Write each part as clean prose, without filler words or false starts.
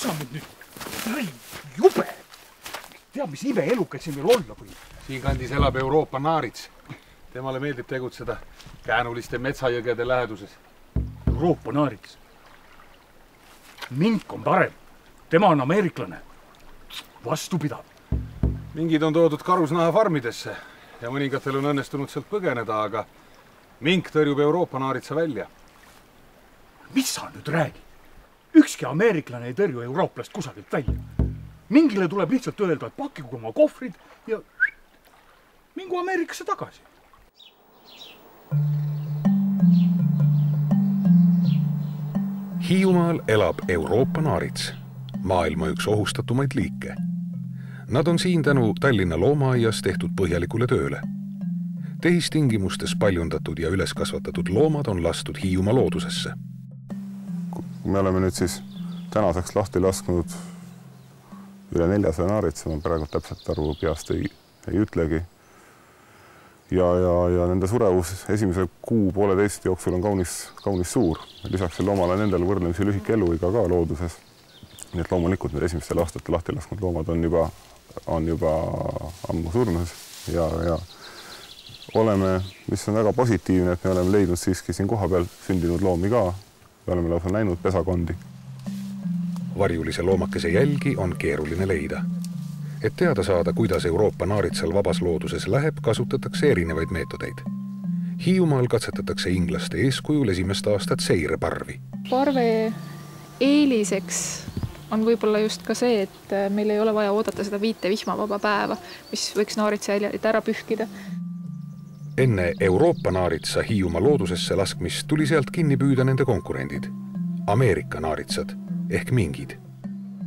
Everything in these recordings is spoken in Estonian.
sa mind nüüd? Jube! Tead, mis ime elukaid siin veel olla või? Siin kandis elab Euroopa naarits. Temale meeldib tegutseda käänuliste metsajõgede läheduses. Euroopa naarits? Mink on parem. Tema on ameeriklane. Vastupidav. Mingid on toodud karusnaha farmidesse ja mõningatel on õnnestunud sealt põgeneda, aga mink tõrjub Euroopa naaritsa välja. Mis sa nüüd räägid? Ükski ameeriklane ei tõrju eurooplast kusagilt välja. Mingile tuleb lihtsalt öelda, et pakigu oma kohvrid ja mingu Ameerikasse tagasi. Hiiumaal elab Euroopa naarits, maailma üks ohustatumaid liike. Nad on siin tänu Tallinna loomaaias tehtud põhjalikule tööle. Tehistingimustes paljundatud ja üles kasvatatud loomad on lastud Hiiumaa loodusesse. Me oleme nüüd siis tänaseks lahti lasknud üle 400 naaritsa, ma praegu täpselt arvu peast ei ütlegi. Ja nende surevus esimese kuu-poolteist jooksul on kaunis suur. Lisaks loomale nendel võrdlemisi lühike eluiga ka looduses. Nii et loomulikult need esimestel aastatel lahti lasknud loomad on juba ammu surnud ja oleme, mis on väga positiivne, et me oleme leidnud siiski siin koha peal sündinud loomi ka. Me oleme lausa näinud pesakondi. Varjulise loomakese jälgi on keeruline leida. Et teada saada, kuidas Euroopa naaritsal vabas looduses läheb, kasutatakse erinevaid meetodeid. Hiiumaal katsetatakse inglaste eeskujul esimest aastat seireparvi. Parve eeliseks on võib-olla just ka see, et meil ei ole vaja oodata seda 5 vihmavaba päeva, mis võiks naaritsaäljaid ära pühkida. Enne Euroopa naaritsa Hiiumaa loodusesse laskmist tuli sealt kinni püüda nende konkurendid. Ameerika naaritsad ehk mingid.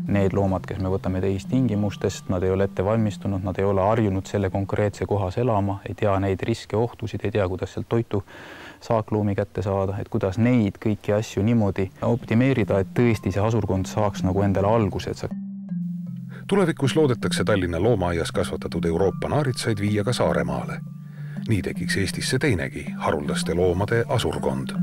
Need loomad, kes me võtame tehistingimustest, nad ei ole ette valmistunud, nad ei ole harjunud selle konkreetse kohas elama, ei tea neid riske ohtusid, ei tea, kuidas sealt toitu saakloomi kätte saada, et kuidas neid kõiki asju niimoodi optimeerida, et tõesti see asurkond saaks nagu endale algused. Tulevikus loodetakse Tallinna loomaaias kasvatatud Euroopa naaritsaid viia ka Saaremaale. Nii tekiks Eestisse teinegi haruldaste loomade asurkond.